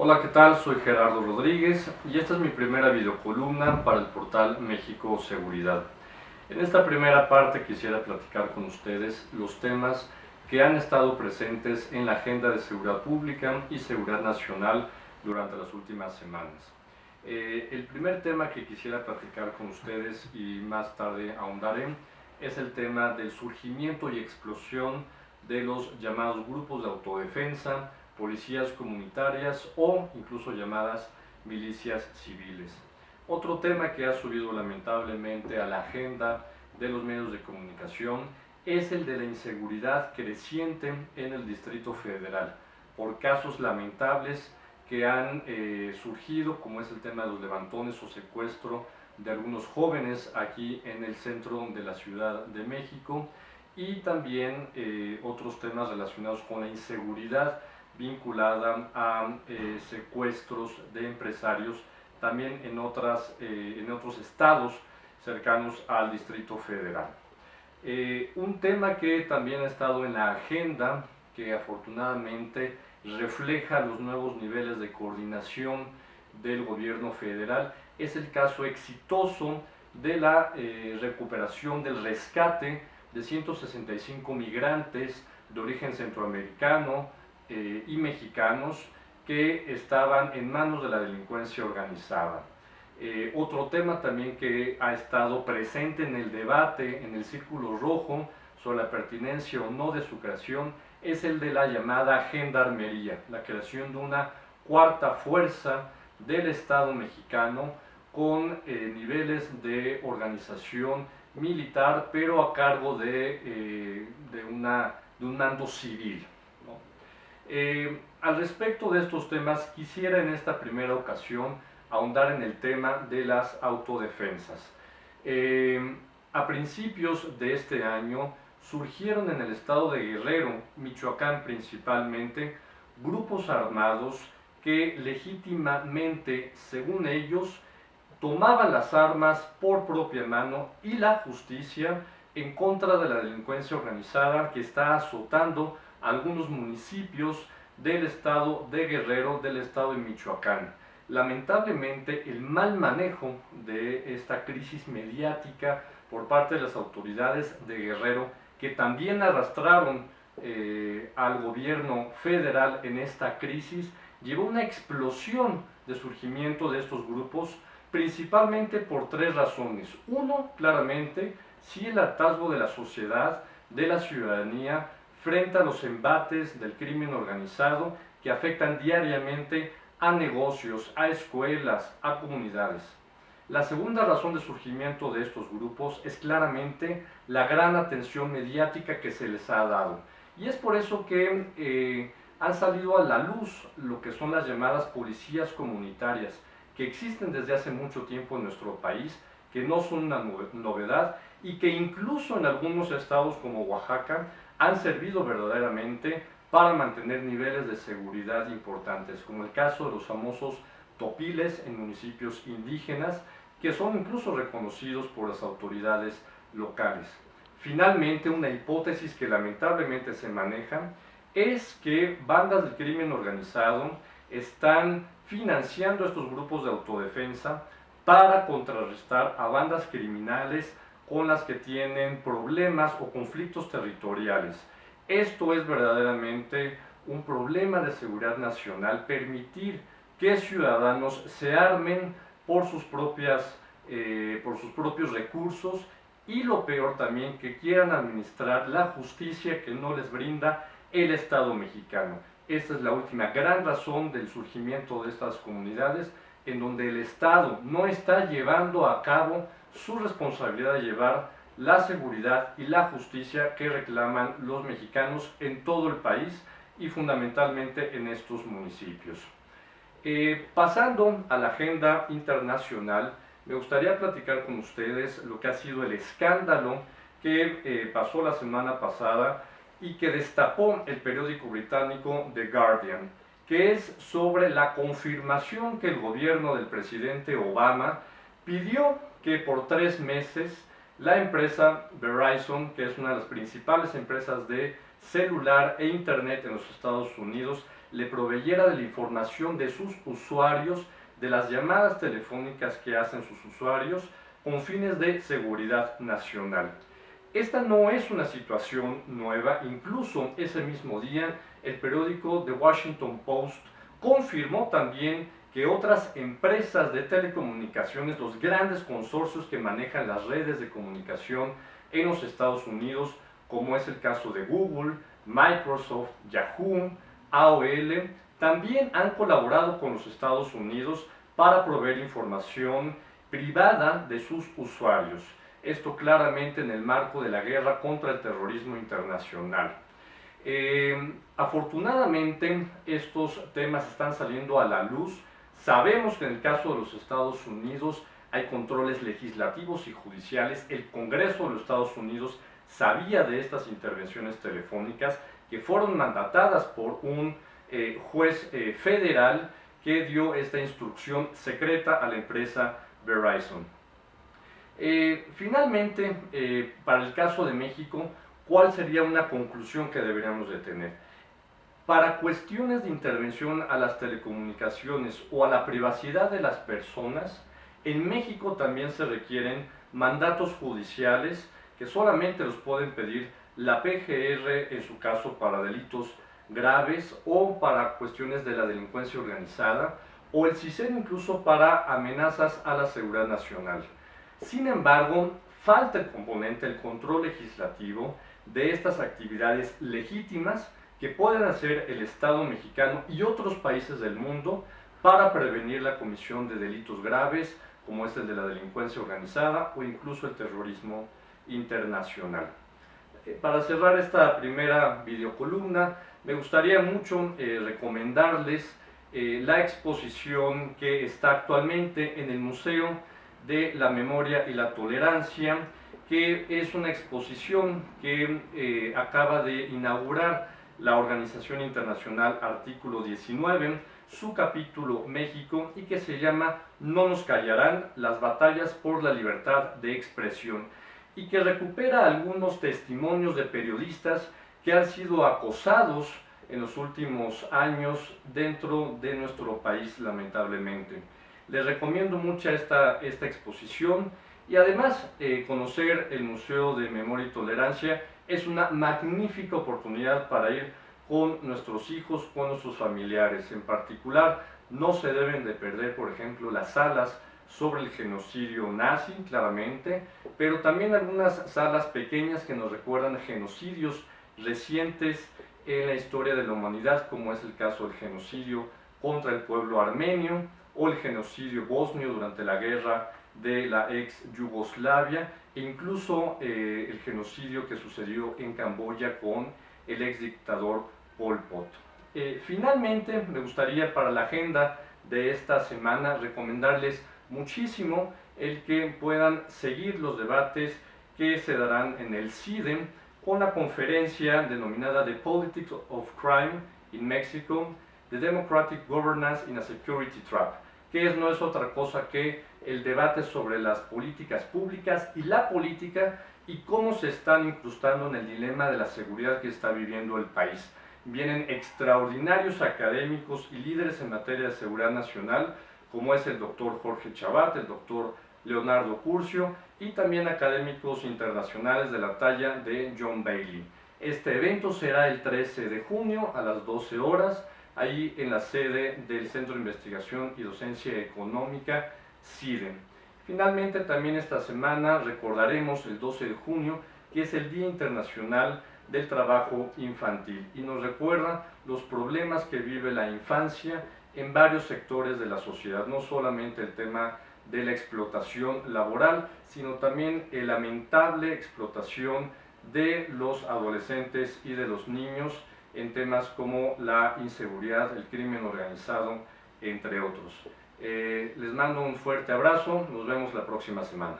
Hola, ¿qué tal? Soy Gerardo Rodríguez y esta es mi primera videocolumna para el portal México Seguridad. En esta primera parte quisiera platicar con ustedes los temas que han estado presentes en la agenda de seguridad pública y seguridad nacional durante las últimas semanas. El primer tema que quisiera platicar con ustedes y más tarde ahondaré es el tema del surgimiento y explosión de los llamados grupos de autodefensa, policías comunitarias o incluso llamadas milicias civiles. Otro tema que ha subido lamentablemente a la agenda de los medios de comunicación es el de la inseguridad creciente en el Distrito Federal por casos lamentables que han surgido, como es el tema de los levantones o secuestro de algunos jóvenes aquí en el centro de la Ciudad de México, y también otros temas relacionados con la inseguridad vinculada a secuestros de empresarios también en otros estados cercanos al Distrito Federal. Un tema que también ha estado en la agenda, que afortunadamente refleja los nuevos niveles de coordinación del gobierno federal, es el caso exitoso de la recuperación del rescate de 165 migrantes de origen centroamericano y mexicanos que estaban en manos de la delincuencia organizada. Otro tema también que ha estado presente en el debate, en el círculo rojo, sobre la pertinencia o no de su creación, es el de la llamada gendarmería, la creación de una cuarta fuerza del Estado mexicano con niveles de organización militar, pero a cargo de un mando civil, ¿no? Al respecto de estos temas, quisiera en esta primera ocasión ahondar en el tema de las autodefensas. A principios de este año surgieron en el estado de Guerrero, Michoacán principalmente, grupos armados que legítimamente, según ellos, tomaban las armas por propia mano y la justicia en contra de la delincuencia organizada que está azotando algunos municipios del estado de Guerrero, del estado de Michoacán. Lamentablemente, el mal manejo de esta crisis mediática por parte de las autoridades de Guerrero, que también arrastraron al gobierno federal en esta crisis, llevó a una explosión de surgimiento de estos grupos, principalmente por tres razones. Uno, claramente, sí, el hartazgo de la sociedad, de la ciudadanía, frente a los embates del crimen organizado que afectan diariamente a negocios, a escuelas, a comunidades. La segunda razón de surgimiento de estos grupos es claramente la gran atención mediática que se les ha dado. Y es por eso que han salido a la luz lo que son las llamadas policías comunitarias, que existen desde hace mucho tiempo en nuestro país, que no son una novedad y que incluso en algunos estados como Oaxaca han servido verdaderamente para mantener niveles de seguridad importantes, como el caso de los famosos topiles en municipios indígenas, que son incluso reconocidos por las autoridades locales. Finalmente, una hipótesis que lamentablemente se maneja es que bandas del crimen organizado están financiando estos grupos de autodefensa para contrarrestar a bandas criminales con las que tienen problemas o conflictos territoriales. Esto es verdaderamente un problema de seguridad nacional, permitir que ciudadanos se armen por sus propios recursos, y lo peor también, que quieran administrar la justicia que no les brinda el Estado mexicano. Esta es la última gran razón del surgimiento de estas comunidades, en donde el Estado no está llevando a cabo su responsabilidad de llevar la seguridad y la justicia que reclaman los mexicanos en todo el país y fundamentalmente en estos municipios. Pasando a la agenda internacional, me gustaría platicar con ustedes lo que ha sido el escándalo que pasó la semana pasada y que destapó el periódico británico The Guardian, que es sobre la confirmación que el gobierno del presidente Obama pidió que por 3 meses la empresa Verizon, que es una de las principales empresas de celular e internet en los Estados Unidos, le proveyera de la información de sus usuarios, de las llamadas telefónicas que hacen sus usuarios, con fines de seguridad nacional. Esta no es una situación nueva, incluso ese mismo día el periódico The Washington Post confirmó también que otras empresas de telecomunicaciones, los grandes consorcios que manejan las redes de comunicación en los Estados Unidos, como es el caso de Google, Microsoft, Yahoo, AOL, también han colaborado con los Estados Unidos para proveer información privada de sus usuarios. Esto claramente en el marco de la guerra contra el terrorismo internacional. Afortunadamente estos temas están saliendo a la luz. Sabemos que en el caso de los Estados Unidos hay controles legislativos y judiciales. El Congreso de los Estados Unidos sabía de estas intervenciones telefónicas que fueron mandatadas por un juez federal que dio esta instrucción secreta a la empresa Verizon. Finalmente, para el caso de México, ¿cuál sería una conclusión que deberíamos de tener? Para cuestiones de intervención a las telecomunicaciones o a la privacidad de las personas, en México también se requieren mandatos judiciales que solamente los pueden pedir la PGR en su caso para delitos graves o para cuestiones de la delincuencia organizada, o el CISEN incluso para amenazas a la seguridad nacional. Sin embargo, falta el componente, el control legislativo de estas actividades legítimas que pueden hacer el Estado mexicano y otros países del mundo para prevenir la comisión de delitos graves, como es el de la delincuencia organizada o incluso el terrorismo internacional. Para cerrar esta primera videocolumna, me gustaría mucho recomendarles la exposición que está actualmente en el Museo de la Memoria y la Tolerancia, que es una exposición que acaba de inaugurar la Organización Internacional Artículo 19, su capítulo México, y que se llama No nos callarán, las batallas por la libertad de expresión, y que recupera algunos testimonios de periodistas que han sido acosados en los últimos años dentro de nuestro país, lamentablemente. Les recomiendo mucho esta exposición, y además conocer el Museo de Memoria y Tolerancia es una magnífica oportunidad para ir con nuestros hijos, con nuestros familiares. En particular, no se deben de perder, por ejemplo, las salas sobre el genocidio nazi, claramente, pero también algunas salas pequeñas que nos recuerdan genocidios recientes en la historia de la humanidad, como es el caso del genocidio contra el pueblo armenio o el genocidio bosnio durante la guerra de la ex Yugoslavia, e incluso el genocidio que sucedió en Camboya con el ex dictador Pol Pot. Finalmente, me gustaría para la agenda de esta semana recomendarles muchísimo el que puedan seguir los debates que se darán en el CIDE con la conferencia denominada The Politics of Crime in Mexico, The Democratic Governance in a Security Trap, que no es otra cosa que el debate sobre las políticas públicas y la política y cómo se están incrustando en el dilema de la seguridad que está viviendo el país. Vienen extraordinarios académicos y líderes en materia de seguridad nacional, como es el doctor Jorge Chabat, el doctor Leonardo Curcio, y también académicos internacionales de la talla de John Bailey. Este evento será el 13 de junio a las 12 horas, ahí en la sede del Centro de Investigación y Docencia Económica, CIDE. Finalmente, también esta semana recordaremos el 12 de junio, que es el Día Internacional del Trabajo Infantil, y nos recuerda los problemas que vive la infancia en varios sectores de la sociedad, no solamente el tema de la explotación laboral, sino también la lamentable explotación de los adolescentes y de los niños en temas como la inseguridad, el crimen organizado, entre otros. Les mando un fuerte abrazo, nos vemos la próxima semana.